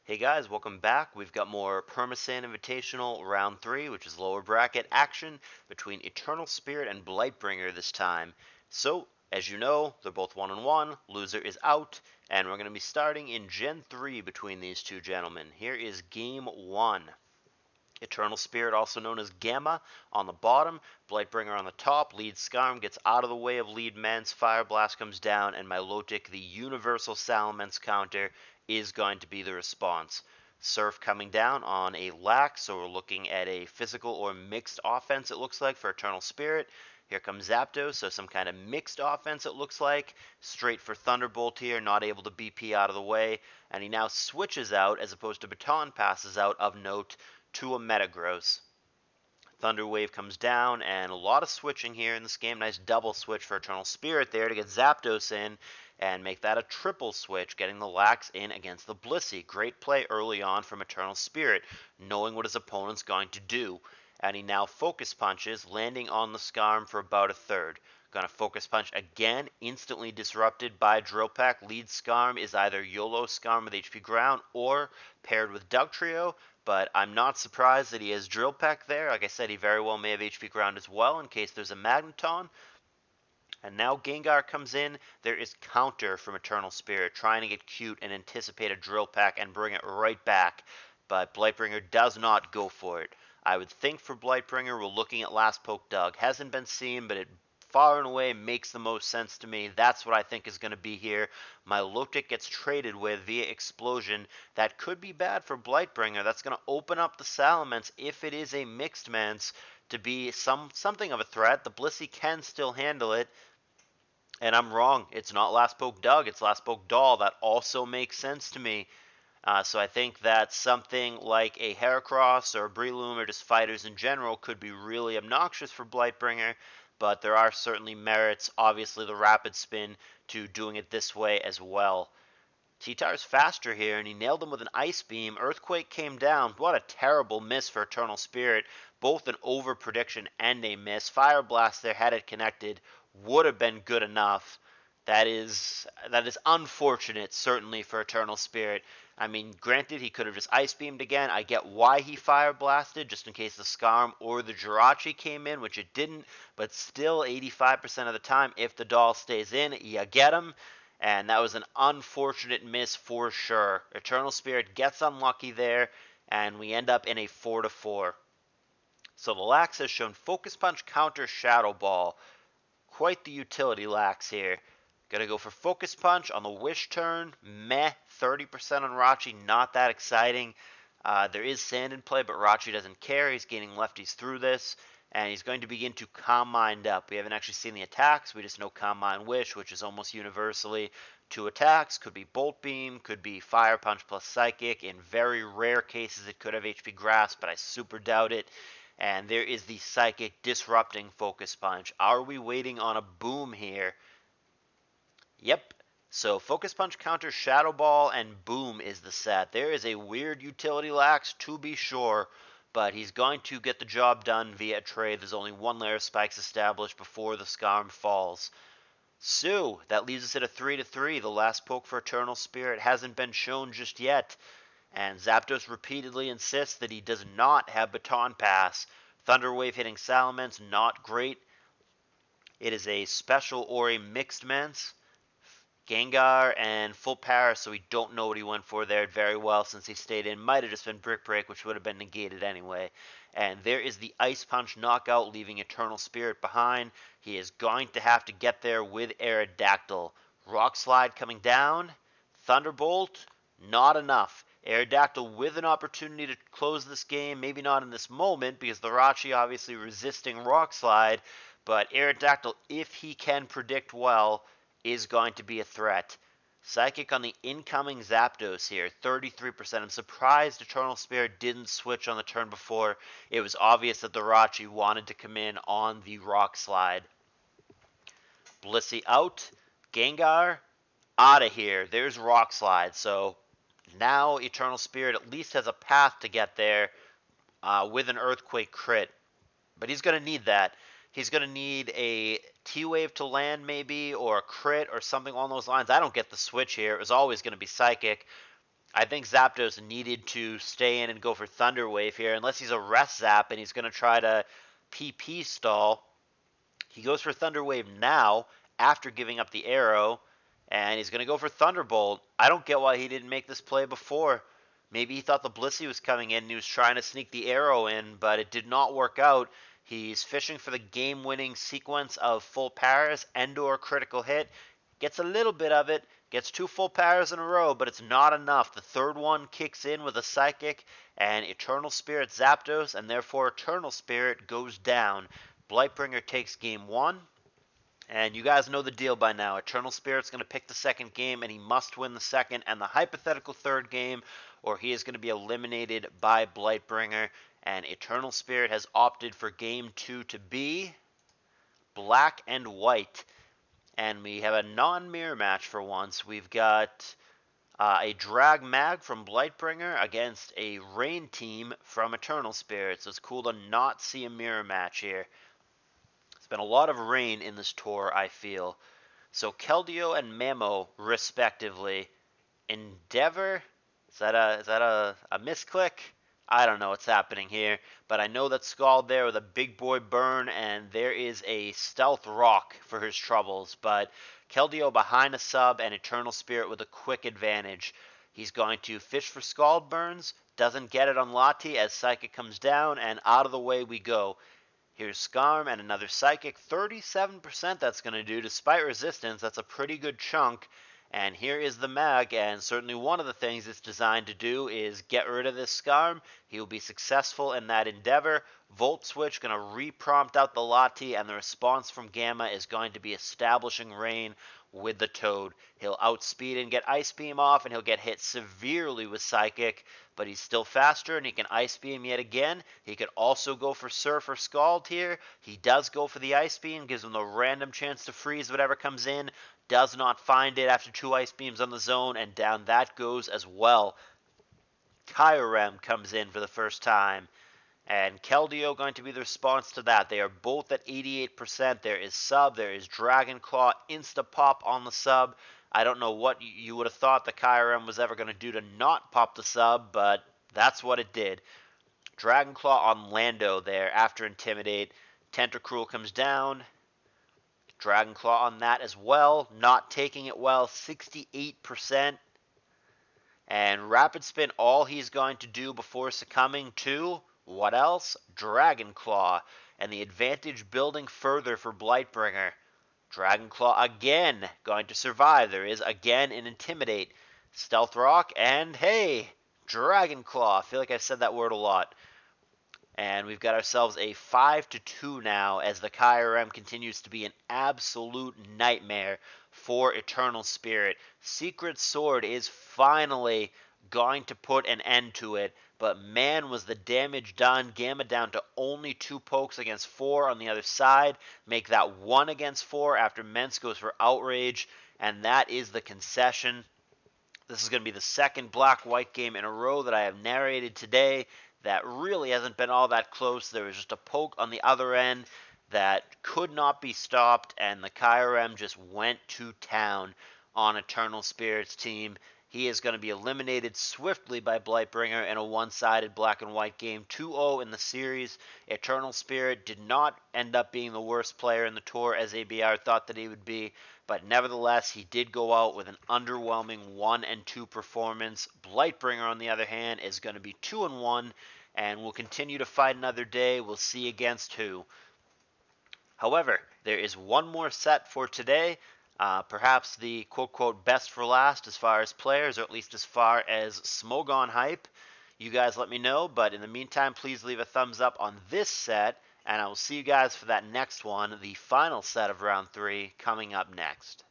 Hey guys, welcome back. We've got more Permasand Invitational Round 3, which is lower bracket action between Eternal Spirit and Blightbringer this time. So, as you know, they're both 1-1, loser is out, and we're going to be starting in Gen 3 between these two gentlemen. Here is Game 1. Eternal Spirit, also known as Gamma, on the bottom, Blightbringer on the top, lead Skarm gets out of the way of lead Mence, Fire Blast comes down, and Milotic, the universal Salamence counter, is going to be the response. Surf coming down on a lack, so we're looking at a physical or mixed offense, it looks like, for Eternal Spirit. Here comes Zapdos, so some kind of mixed offense it looks like. Straight for Thunderbolt here, not able to BP out of the way. And he now switches out, as opposed to Baton passes out of note, to a Metagross. Thunder Wave comes down, and a lot of switching here in this game. Nice double switch for Eternal Spirit there to get Zapdos in and make that a triple switch, getting the Lax in against the Blissey. Great play early on from Eternal Spirit, knowing what his opponent's going to do. And he now focus punches, landing on the Skarm for about a third. Gonna focus punch again, instantly disrupted by Drill Peck. Lead Skarm is either YOLO Skarm with HP Ground or paired with Dugtrio, but I'm not surprised that he has Drill Peck there. Like I said, he very well may have HP Ground as well in case there's a Magneton. And now Gengar comes in. There is counter from Eternal Spirit, trying to get cute and anticipate a Drill Peck and bring it right back. But Blightbringer does not go for it. I would think for Blightbringer, we're looking at Last Poke Doug. Hasn't been seen, but it far and away makes the most sense to me. That's what I think is going to be here. Milotic gets traded with via Explosion. That could be bad for Blightbringer. That's going to open up the Salamence if it is a mixed Mance to be something of a threat. The Blissey can still handle it. And I'm wrong. It's not Last Poke Doug. It's Last Poke Doll. That also makes sense to me. So I think that something like a Heracross or a Breloom or just fighters in general could be really obnoxious for Blightbringer, but there are certainly merits, obviously the rapid spin, to doing it this way as well. T-Tar's faster here, and he nailed him with an Ice Beam. Earthquake came down. What a terrible miss for Eternal Spirit. Both an over prediction and a miss. Fire Blast there, had it connected, would have been good enough. That is unfortunate, certainly, for Eternal Spirit. I mean, granted, he could have just Ice Beamed again. I get why he Fire Blasted, just in case the Skarm or the Jirachi came in, which it didn't. But still, 85% of the time, if the doll stays in, you get him. And that was an unfortunate miss for sure. Eternal Spirit gets unlucky there, and we end up in a 4-4. So the Lax has shown Focus Punch, counter, Shadow Ball. Quite the utility Lax here. Gonna go for Focus Punch on the Wish turn. Meh. 30% on Rachi. Not that exciting. There is Sand in play, but Rachi doesn't care. He's gaining lefties through this. And he's going to begin to Calm Mind up. We haven't actually seen the attacks. We just know Calm Mind Wish, which is almost universally 2 attacks. Could be Bolt Beam. Could be Fire Punch plus Psychic. In very rare cases, it could have HP Grasp, but I super doubt it. And there is the Psychic disrupting Focus Punch. Are we waiting on a boom here? Yep. So Focus Punch, counter, Shadow Ball, and Boom is the set. There is a weird utility Lax, to be sure, but he's going to get the job done via a trade. There's only one layer of spikes established before the Skarm falls. So that leaves us at a 3-3. The last poke for Eternal Spirit hasn't been shown just yet, and Zapdos repeatedly insists that he does not have Baton Pass. Thunder Wave hitting Salamence, not great. It is a special or a mixed Mance. Gengar and full power, so we don't know what he went for there very well since he stayed in. Might have just been Brick Break, which would have been negated anyway. And there is the Ice Punch knockout, leaving Eternal Spirit behind. He is going to have to get there with Aerodactyl. Rock Slide coming down. Thunderbolt, not enough. Aerodactyl with an opportunity to close this game. Maybe not in this moment, because the Rachi obviously resisting Rock Slide. But Aerodactyl, if he can predict well, is going to be a threat. Psychic on the incoming Zapdos here, 33%. I'm surprised Eternal Spirit didn't switch on the turn before. It was obvious that the Rachi wanted to come in on the Rock Slide. Blissey out. Gengar out of here. There's Rock Slide. So now Eternal Spirit at least has a path to get there with an Earthquake crit. But he's going to need that. He's going to need a T-Wave to land maybe, or a crit or something along those lines. I don't get the switch here. It was always going to be Psychic. I think Zapdos needed to stay in and go for Thunder Wave here, unless he's a rest zap and he's going to try to PP stall. He goes for Thunder Wave now after giving up the arrow, and he's going to go for Thunderbolt. I don't get why he didn't make this play before. Maybe he thought the Blissey was coming in and he was trying to sneak the arrow in, but it did not work out. He's fishing for the game-winning sequence of full paras and/or critical hit. Gets a little bit of it, gets 2 full paras in a row, but it's not enough. The third one kicks in with a Psychic, and Eternal Spirit Zapdos, and therefore Eternal Spirit goes down. Blightbringer takes game 1, and you guys know the deal by now. Eternal Spirit's going to pick the second game, and he must win the second and the hypothetical third game, or he is going to be eliminated by Blightbringer. And Eternal Spirit has opted for game 2 to be black and white. And we have a non-mirror match for once. We've got a Drag Mag from Blightbringer against a Rain Team from Eternal Spirit. So it's cool to not see a mirror match here. There's been a lot of rain in this tour, I feel. So Keldeo and Mamo, respectively. Endeavor, is that a misclick? I don't know what's happening here, but I know that Scald there with a big boy burn, and there is a Stealth Rock for his troubles, but Keldeo behind a sub and Eternal Spirit with a quick advantage. He's going to fish for Scald burns, doesn't get it on Lati as Psychic comes down, and out of the way we go. Here's Skarm and another Psychic, 37% that's going to do. Despite resistance, that's a pretty good chunk. And here is the Mag, and certainly one of the things it's designed to do is get rid of this Skarm. He will be successful in that endeavor. Volt Switch going to re-prompt out the Lati, and the response from Gamma is going to be establishing Rain with the Toad. He'll outspeed and get Ice Beam off, and he'll get hit severely with Psychic, but he's still faster, and he can Ice Beam yet again. He could also go for Surf or Scald here. He does go for the Ice Beam, gives him the random chance to freeze whatever comes in. Does not find it after 2 Ice Beams on the zone, and down that goes as well. Kyurem comes in for the first time, and Keldeo going to be the response to that. They are both at 88%. There is sub, there is Dragon Claw, insta-pop on the sub. I don't know what you would have thought the Kyurem was ever going to do to not pop the sub, but that's what it did. Dragon Claw on Lando there after Intimidate. Tentacruel comes down. Dragon Claw on that as well, not taking it well, 68%. And Rapid Spin, all he's going to do before succumbing to, what else? Dragon Claw. And the advantage building further for Blightbringer. Dragon Claw again, going to survive. There is again an Intimidate. Stealth Rock, and hey, Dragon Claw. I feel like I've said that word a lot. And we've got ourselves a 5-2 now as the Kyurem continues to be an absolute nightmare for Eternal Spirit. Secret Sword is finally going to put an end to it, but man was the damage done. Gamma down to only 2 pokes against 4 on the other side. Make that 1 against 4 after Mence goes for Outrage, and that is the concession. This is going to be the second black-white game in a row that I have narrated today that really hasn't been all that close. There was just a poke on the other end that could not be stopped, and the Kyurem just went to town on Eternal Spirit's team. He is going to be eliminated swiftly by Blightbringer in a one-sided black and white game, 2-0 in the series. Eternal Spirit did not end up being the worst player in the tour as ABR thought that he would be, but nevertheless, he did go out with an underwhelming 1-2 performance. Blightbringer, on the other hand, is going to be 2-1, and will continue to fight another day. We'll see against who. However, there is one more set for today. Perhaps the quote-quote best for last as far as players, or at least as far as Smogon hype. You guys let me know, but in the meantime, please leave a thumbs up on this set, and I will see you guys for that next one, the final set of round 3, coming up next.